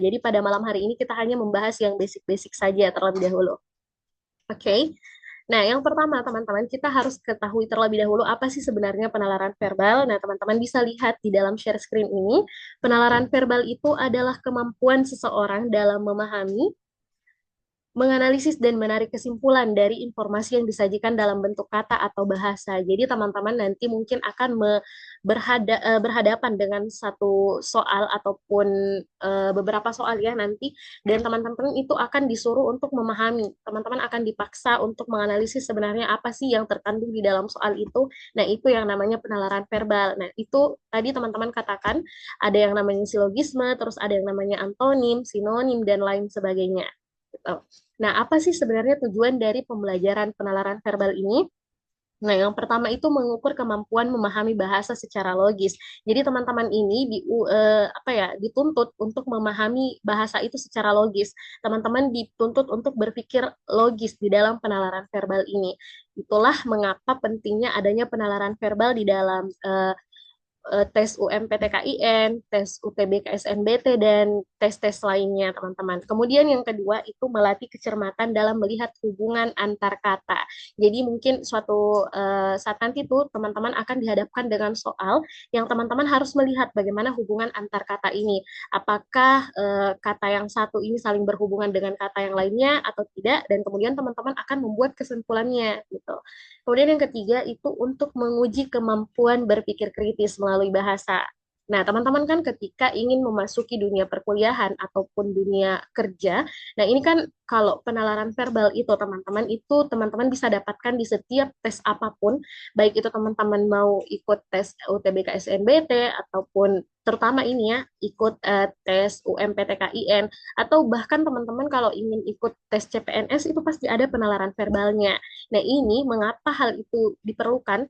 Jadi pada malam hari ini kita hanya membahas yang basic-basic saja terlebih dahulu. Oke. Nah, yang pertama teman-teman, kita harus ketahui terlebih dahulu apa sih sebenarnya penalaran verbal. Nah, teman-teman bisa lihat di dalam share screen ini, penalaran verbal itu adalah kemampuan seseorang dalam memahami, menganalisis dan menarik kesimpulan dari informasi yang disajikan dalam bentuk kata atau bahasa. Jadi teman-teman nanti mungkin akan berhadapan dengan satu soal ataupun beberapa soal ya nanti, dan teman-teman itu akan disuruh untuk memahami. Teman-teman akan dipaksa untuk menganalisis sebenarnya apa sih yang terkandung di dalam soal itu. Nah, itu yang namanya penalaran verbal. Nah, itu tadi teman-teman katakan ada yang namanya silogisme, terus ada yang namanya antonim, sinonim, dan lain sebagainya. Gitu. Nah, apa sih sebenarnya tujuan dari pembelajaran penalaran verbal ini? Nah, yang pertama itu mengukur kemampuan memahami bahasa secara logis. Jadi teman-teman ini apa ya, dituntut untuk memahami bahasa itu secara logis. Teman-teman dituntut untuk berpikir logis di dalam penalaran verbal ini. Itulah mengapa pentingnya adanya penalaran verbal di dalam tes UMPTKIN, tes UTBK-SNBT, dan tes-tes lainnya, teman-teman. Kemudian yang kedua itu melatih kecermatan dalam melihat hubungan antar kata. Jadi mungkin suatu saat nanti tuh teman-teman akan dihadapkan dengan soal yang teman-teman harus melihat bagaimana hubungan antar kata ini. Apakah kata yang satu ini saling berhubungan dengan kata yang lainnya atau tidak, dan kemudian teman-teman akan membuat kesimpulannya gitu. Kemudian yang ketiga itu untuk menguji kemampuan berpikir kritis melalui bahasa. Nah, teman-teman kan ketika ingin memasuki dunia perkuliahan ataupun dunia kerja, nah ini kan kalau penalaran verbal itu teman-teman bisa dapatkan di setiap tes apapun, baik itu teman-teman mau ikut tes UTBK SNBT ataupun terutama ini ya, ikut tes UMPTKIN, atau bahkan teman-teman kalau ingin ikut tes CPNS itu pasti ada penalaran verbalnya. Nah, ini mengapa hal itu diperlukan?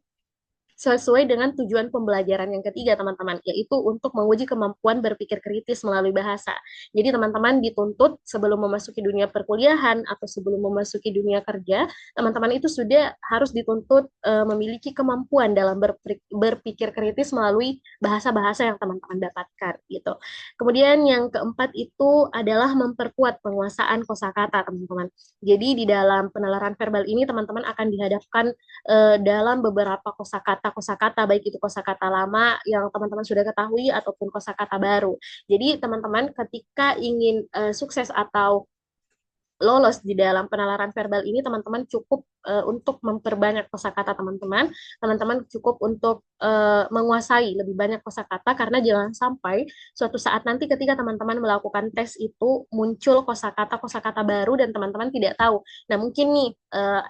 Sesuai dengan tujuan pembelajaran yang ketiga, teman-teman, yaitu untuk menguji kemampuan berpikir kritis melalui bahasa. Jadi, teman-teman dituntut sebelum memasuki dunia perkuliahan atau sebelum memasuki dunia kerja, teman-teman itu sudah harus dituntut memiliki kemampuan dalam berpikir kritis melalui bahasa-bahasa yang teman-teman dapatkan, gitu. Kemudian yang keempat itu adalah memperkuat penguasaan kosakata, teman-teman. Jadi, di dalam penalaran verbal ini, teman-teman akan dihadapkan dalam beberapa kosakata baik itu kosakata lama yang teman-teman sudah ketahui ataupun kosakata baru. Jadi teman-teman ketika ingin sukses atau lolos di dalam penalaran verbal ini, teman-teman cukup untuk memperbanyak kosakata teman-teman. Teman-teman cukup untuk menguasai lebih banyak kosakata, karena jangan sampai suatu saat nanti ketika teman-teman melakukan tes itu muncul kosakata-kosakata baru dan teman-teman tidak tahu. Nah, mungkin nih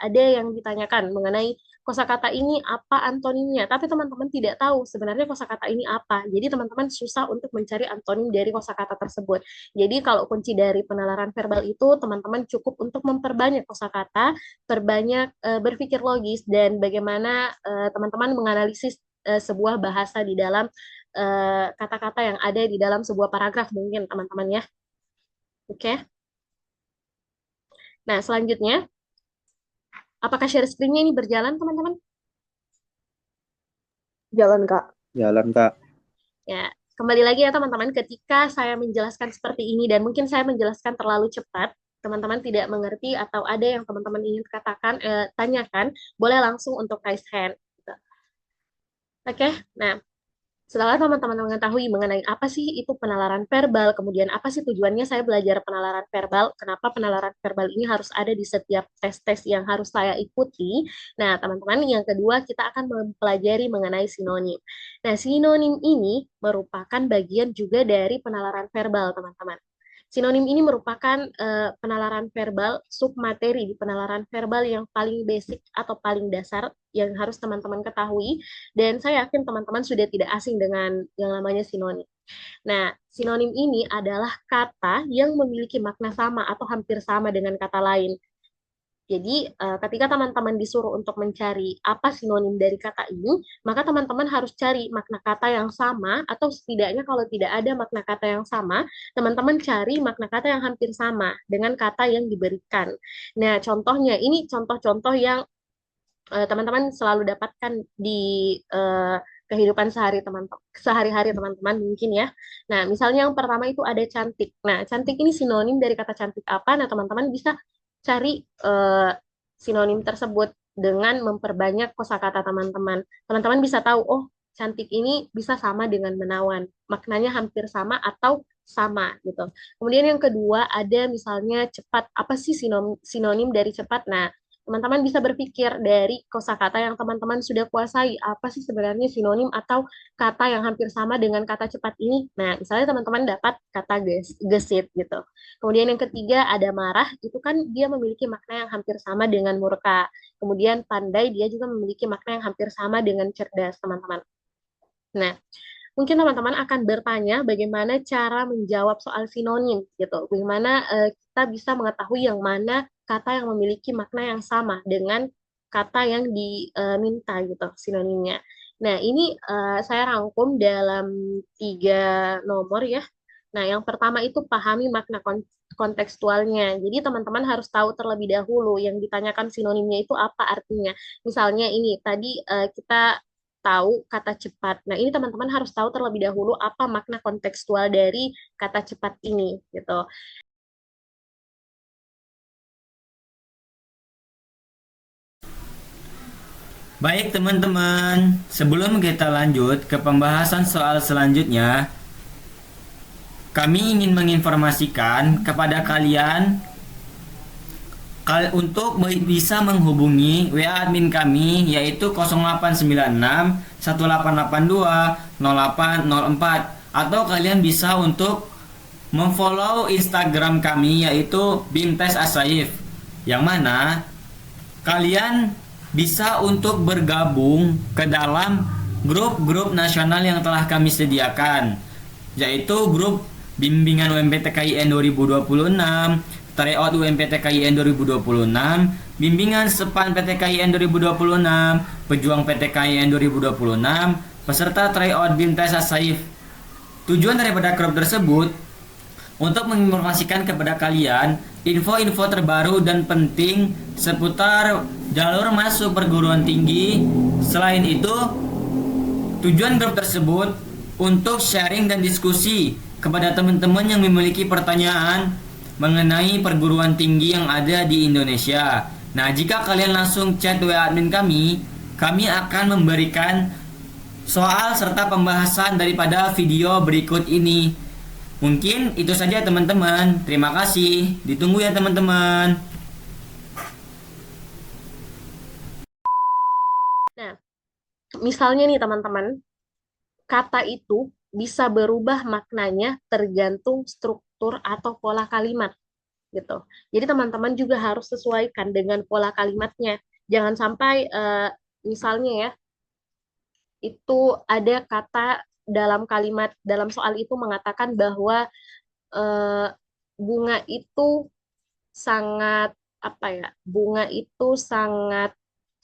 ada yang ditanyakan mengenai kosakata ini apa antonimnya, tapi teman-teman tidak tahu sebenarnya kosakata ini apa. Jadi teman-teman susah untuk mencari antonim dari kosakata tersebut. Jadi kalau kunci dari penalaran verbal itu teman-teman cukup untuk memperbanyak kosakata, perbanyak berpikir logis, dan bagaimana teman-teman menganalisis sebuah bahasa di dalam kata-kata yang ada di dalam sebuah paragraf mungkin teman-teman ya. Oke. Nah, selanjutnya apakah share screen-nya ini berjalan teman-teman? Jalan, Kak. Jalan, Kak. Ya, kembali lagi ya teman-teman, ketika saya menjelaskan seperti ini dan mungkin saya menjelaskan terlalu cepat, teman-teman tidak mengerti atau ada yang teman-teman ingin katakan, tanyakan, boleh langsung untuk raise hand. Gitu. Oke, nah setelah teman-teman mengetahui mengenai apa sih itu penalaran verbal, kemudian apa sih tujuannya saya belajar penalaran verbal, kenapa penalaran verbal ini harus ada di setiap tes-tes yang harus saya ikuti. Nah, teman-teman, yang kedua kita akan mempelajari mengenai sinonim. Nah, sinonim ini merupakan bagian juga dari penalaran verbal, teman-teman. Sinonim ini merupakan penalaran verbal, submateri di penalaran verbal yang paling basic atau paling dasar yang harus teman-teman ketahui, dan saya yakin teman-teman sudah tidak asing dengan yang namanya sinonim. Nah, sinonim ini adalah kata yang memiliki makna sama atau hampir sama dengan kata lain. Jadi, ketika teman-teman disuruh untuk mencari apa sinonim dari kata ini, maka teman-teman harus cari makna kata yang sama, atau setidaknya kalau tidak ada makna kata yang sama, teman-teman cari makna kata yang hampir sama dengan kata yang diberikan. Nah, contohnya, ini contoh-contoh yang teman-teman selalu dapatkan di kehidupan sehari-hari teman-teman mungkin ya. Nah, misalnya yang pertama itu ada cantik. Nah, cantik ini sinonim dari kata cantik apa? Nah, teman-teman bisa cari sinonim tersebut dengan memperbanyak kosakata teman-teman. Teman-teman bisa tahu, oh, cantik ini bisa sama dengan menawan. Maknanya hampir sama atau sama gitu. Kemudian yang kedua ada misalnya cepat. Apa sih sinonim dari cepat? Nah, teman-teman bisa berpikir dari kosakata yang teman-teman sudah kuasai. Apa sih sebenarnya sinonim atau kata yang hampir sama dengan kata cepat ini? Nah, misalnya teman-teman dapat kata gesit gitu. Kemudian yang ketiga ada marah, itu kan dia memiliki makna yang hampir sama dengan murka. Kemudian pandai, dia juga memiliki makna yang hampir sama dengan cerdas, teman-teman. Nah, mungkin teman-teman akan bertanya bagaimana cara menjawab soal sinonim gitu. Bagaimana kita bisa mengetahui yang mana kata yang memiliki makna yang sama dengan kata yang diminta gitu sinonimnya. Nah, ini saya rangkum dalam 3 nomor ya. Nah, yang pertama itu pahami makna kontekstualnya. Jadi teman-teman harus tahu terlebih dahulu yang ditanyakan sinonimnya itu apa artinya. Misalnya ini tadi kita tahu kata cepat. Nah, ini teman-teman harus tahu terlebih dahulu apa makna kontekstual dari kata cepat ini gitu. Baik teman-teman, sebelum kita lanjut ke pembahasan soal selanjutnya, kami ingin menginformasikan kepada kalian untuk bisa menghubungi WA admin kami yaitu 0896 1882 0804 atau kalian bisa untuk memfollow Instagram kami yaitu Bimtes Asaif yang mana kalian bisa untuk bergabung ke dalam grup-grup nasional yang telah kami sediakan, yaitu grup Bimbingan UMPTKIN 2026, Tryout UMPTKIN 2026, Bimbingan Sepan PTKIN 2026, Pejuang PTKIN 2026, peserta Tryout Bimtes Asaif. Tujuan daripada grup tersebut untuk menginformasikan kepada kalian info-info terbaru dan penting seputar jalur masuk perguruan tinggi. Selain itu, tujuan grup tersebut untuk sharing dan diskusi kepada teman-teman yang memiliki pertanyaan mengenai perguruan tinggi yang ada di Indonesia. Nah, jika kalian langsung chat WA admin kami akan memberikan soal serta pembahasan daripada video berikut ini. Mungkin itu saja teman-teman. Terima kasih. Ditunggu ya teman-teman. Nah, misalnya nih teman-teman, kata itu bisa berubah maknanya tergantung struktur atau pola kalimat gitu. Jadi teman-teman juga harus sesuaikan dengan pola kalimatnya. Jangan sampai misalnya ya, itu ada kata dalam kalimat dalam soal itu mengatakan bahwa eh, bunga itu sangat apa ya? Bunga itu sangat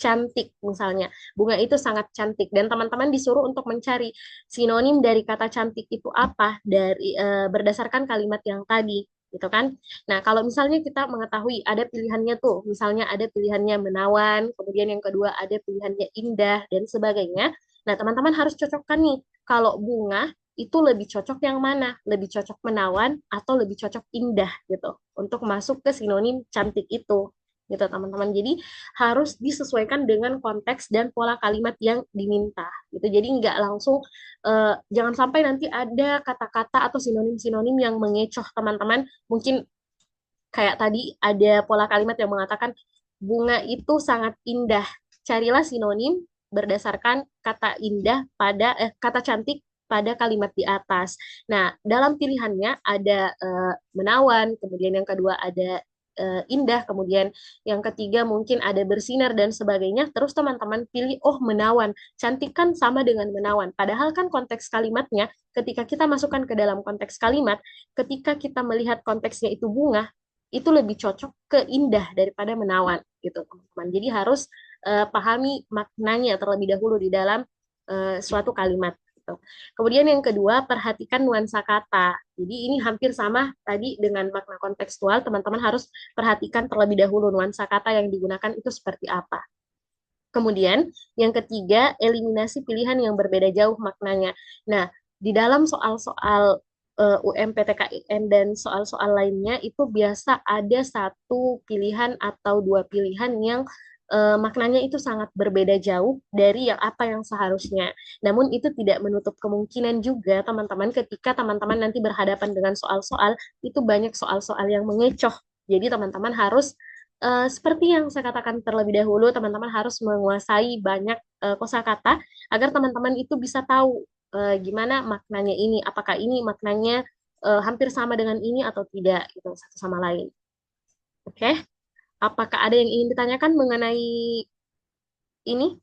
cantik misalnya. Bunga itu sangat cantik dan teman-teman disuruh untuk mencari sinonim dari kata cantik itu apa dari berdasarkan kalimat yang tadi gitu kan. Nah, kalau misalnya kita mengetahui ada pilihannya tuh, misalnya ada pilihannya menawan, kemudian yang kedua ada pilihannya indah dan sebagainya. Nah, teman-teman harus cocokkan nih. Kalau bunga itu lebih cocok yang mana? Lebih cocok menawan atau lebih cocok indah gitu untuk masuk ke sinonim cantik itu gitu teman-teman. Jadi harus disesuaikan dengan konteks dan pola kalimat yang diminta gitu. Jadi nggak langsung jangan sampai nanti ada kata-kata atau sinonim-sinonim yang mengecoh teman-teman. Mungkin kayak tadi ada pola kalimat yang mengatakan bunga itu sangat indah. Carilah sinonim berdasarkan kata indah pada kata cantik pada kalimat di atas. Nah, dalam pilihannya ada menawan, kemudian yang kedua ada indah, kemudian yang ketiga mungkin ada bersinar dan sebagainya. Terus teman-teman pilih, oh menawan, cantik kan sama dengan menawan. Padahal kan konteks kalimatnya, ketika kita masukkan ke dalam konteks kalimat, ketika kita melihat konteksnya itu bunga, itu lebih cocok ke indah daripada menawan gitu teman-teman. Jadi harus pahami maknanya terlebih dahulu di dalam suatu kalimat gitu. Kemudian yang kedua, perhatikan nuansa kata. Jadi ini hampir sama tadi dengan makna kontekstual, teman-teman harus perhatikan terlebih dahulu nuansa kata yang digunakan itu seperti apa. Kemudian, yang ketiga, eliminasi pilihan yang berbeda jauh maknanya. Nah, di dalam soal-soal UMPTKIN dan soal-soal lainnya itu biasa ada satu pilihan atau dua pilihan yang maknanya itu sangat berbeda jauh dari yang apa yang seharusnya. Namun itu tidak menutup kemungkinan juga teman-teman ketika teman-teman nanti berhadapan dengan soal-soal itu banyak soal-soal yang mengecoh. Jadi teman-teman harus seperti yang saya katakan terlebih dahulu, teman-teman harus menguasai banyak kosakata agar teman-teman itu bisa tahu gimana maknanya ini, apakah ini maknanya hampir sama dengan ini atau tidak, gitu satu sama lain. Oke, apakah ada yang ingin ditanyakan mengenai ini?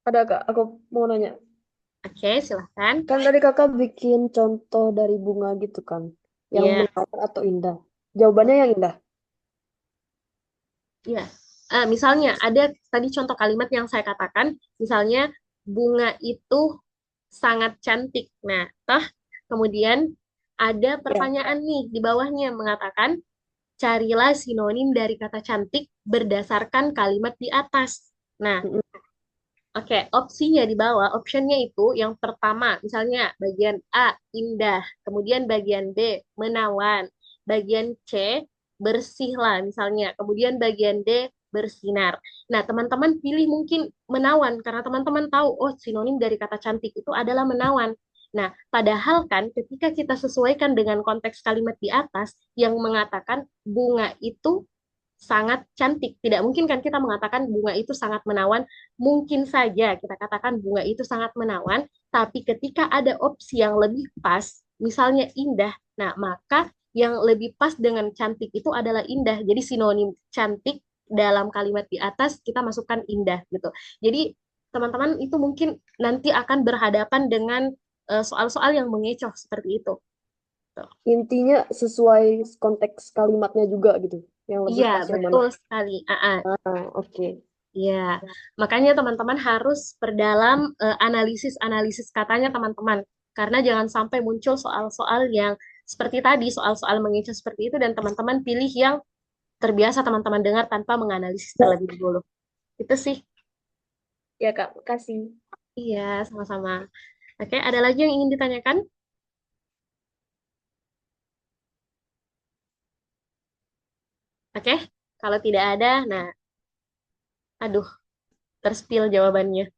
Ada Kak, aku mau nanya. Oke, silahkan. Kan tadi Kakak bikin contoh dari bunga gitu kan, yang Iya, menawan atau indah. Jawabannya yang indah. iya. Misalnya ada tadi contoh kalimat yang saya katakan, misalnya bunga itu sangat cantik. Nah, toh kemudian ada Ya. pertanyaan nih di bawahnya mengatakan carilah sinonim dari kata cantik berdasarkan kalimat di atas. Nah, Mm-mm. oke, opsinya di bawah, optionnya itu yang pertama, misalnya bagian A, indah, kemudian bagian B, menawan, bagian C, bersih lah misalnya, kemudian bagian D, bersinar. Nah, teman-teman pilih mungkin menawan, karena teman-teman tahu, oh sinonim dari kata cantik itu adalah menawan. Nah, padahal kan ketika kita sesuaikan dengan konteks kalimat di atas yang mengatakan bunga itu sangat cantik. Tidak mungkin kan kita mengatakan bunga itu sangat menawan. Mungkin saja kita katakan bunga itu sangat menawan, tapi ketika ada opsi yang lebih pas, misalnya indah, nah maka yang lebih pas dengan cantik itu adalah indah. Jadi sinonim cantik dalam kalimat di atas kita masukkan indah gitu. Jadi teman-teman itu mungkin nanti akan berhadapan dengan soal-soal yang mengecoh seperti itu. Tuh. Intinya sesuai konteks kalimatnya juga gitu. Yang lebih Iya, pas yang mana. betul sekali. Ah, oke. Iya, makanya teman-teman harus perdalam analisis-analisis katanya teman-teman. Karena jangan sampai muncul soal-soal yang seperti tadi, soal-soal mengincar seperti itu, dan teman-teman pilih yang terbiasa teman-teman dengar tanpa menganalisis terlebih dahulu. Itu sih. Ya Kak, makasih. Iya, sama-sama. Oke, ada lagi yang ingin ditanyakan? Oke, kalau tidak ada, nah, aduh, terspill jawabannya.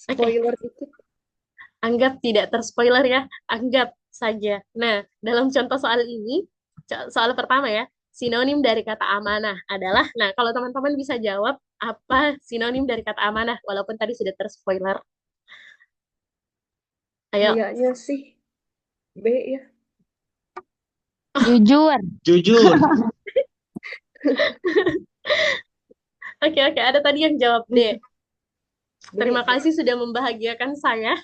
Oke, Spoiler dikit. anggap tidak terspoiler ya, anggap saja. Nah, dalam contoh soal ini, soal pertama ya, sinonim dari kata amanah adalah, nah kalau teman-teman bisa jawab apa sinonim dari kata amanah, walaupun tadi sudah terspoiler. Ayo, Kayaknya sih B ya. Jujur. Jujur. oke oke, ada tadi yang jawab D. Terima B. kasih sudah membahagiakan saya.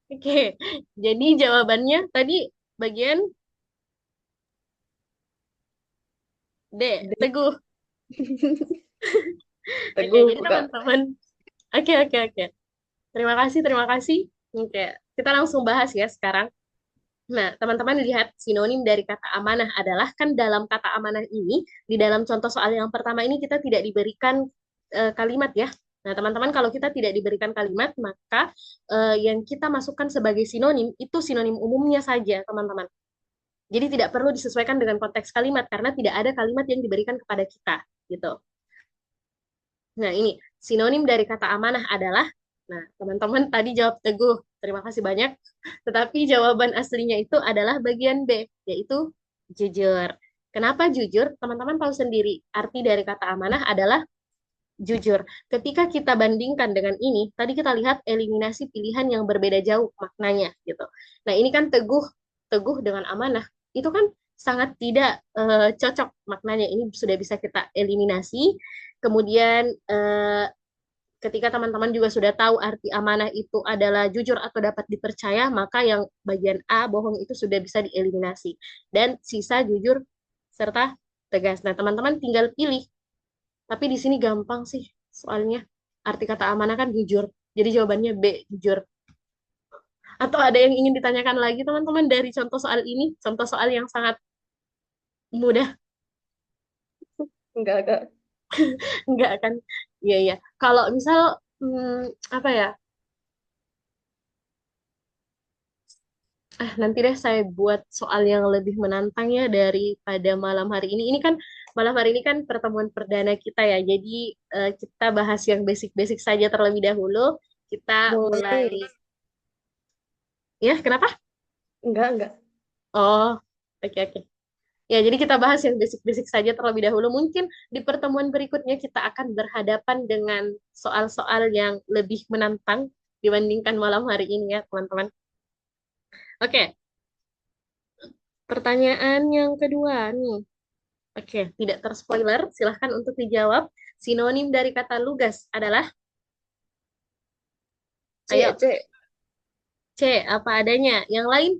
Oke, jadi jawabannya tadi bagian D, D. teguh. Oke, Teguh jadi Kak. teman-teman, oke oke oke. Terima kasih, terima kasih. Oke, kita langsung bahas ya sekarang. Nah, teman-teman lihat sinonim dari kata amanah adalah kan dalam kata amanah ini, di dalam contoh soal yang pertama ini kita tidak diberikan kalimat ya. Nah, teman-teman kalau kita tidak diberikan kalimat, maka yang kita masukkan sebagai sinonim itu sinonim umumnya saja, teman-teman. Jadi tidak perlu disesuaikan dengan konteks kalimat karena tidak ada kalimat yang diberikan kepada kita, gitu. Nah, ini sinonim dari kata amanah adalah, nah, teman-teman tadi jawab teguh. Terima kasih banyak. Tetapi jawaban aslinya itu adalah bagian B, yaitu jujur. Kenapa jujur? Teman-teman tahu sendiri. Arti dari kata amanah adalah jujur. Ketika kita bandingkan dengan ini, tadi kita lihat eliminasi pilihan yang berbeda jauh maknanya, gitu. Nah, ini kan teguh, teguh dengan amanah. Itu kan sangat tidak cocok maknanya. Ini sudah bisa kita eliminasi. Kemudian ketika teman-teman juga sudah tahu arti amanah itu adalah jujur atau dapat dipercaya, maka yang bagian A, bohong itu sudah bisa dieliminasi. Dan sisa jujur serta tegas. Nah, teman-teman tinggal pilih. Tapi di sini gampang sih soalnya. Arti kata amanah kan jujur. Jadi jawabannya B, jujur. Atau ada yang ingin ditanyakan lagi teman-teman dari contoh soal ini? Contoh soal yang sangat Mudah. Enggak. Enggak kan? Iya, iya. Kalau misal, apa ya? Nanti deh saya buat soal yang lebih menantang ya daripada malam hari ini. Ini kan malam hari ini kan pertemuan perdana kita ya. Jadi kita bahas yang basic-basic saja terlebih dahulu. Kita mulai. Boleh. Ya, kenapa? Enggak. Oh, oke, oke. Ya, jadi kita bahas yang basic-basic saja terlebih dahulu. Mungkin di pertemuan berikutnya kita akan berhadapan dengan soal-soal yang lebih menantang dibandingkan malam hari ini ya, teman-teman. Oke, pertanyaan yang kedua nih. Oke, tidak terspoiler, silahkan untuk dijawab. Sinonim dari kata lugas adalah, ayo, C. C, apa adanya. Yang lain,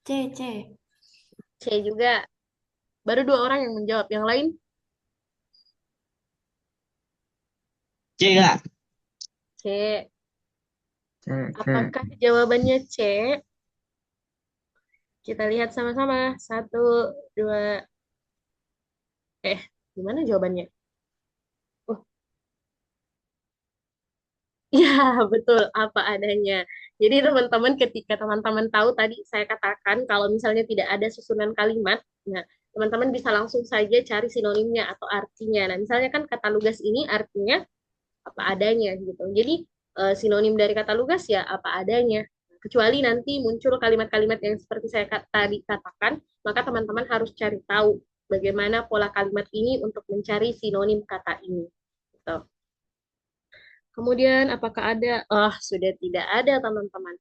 C. C juga. Baru dua orang yang menjawab. Yang lain, C nggak? C. C, C. Apakah jawabannya C? Kita lihat sama-sama. Satu, dua, gimana jawabannya? Wah, Ya, betul, apa adanya. Jadi teman-teman ketika teman-teman tahu tadi saya katakan kalau misalnya tidak ada susunan kalimat, nah teman-teman bisa langsung saja cari sinonimnya atau artinya. Nah, misalnya kan kata lugas ini artinya apa adanya gitu. Jadi sinonim dari kata lugas ya apa adanya. Kecuali nanti muncul kalimat-kalimat yang seperti saya tadi katakan, maka teman-teman harus cari tahu bagaimana pola kalimat ini untuk mencari sinonim kata ini. Gitu. Kemudian apakah ada? Oh, sudah tidak ada teman-teman.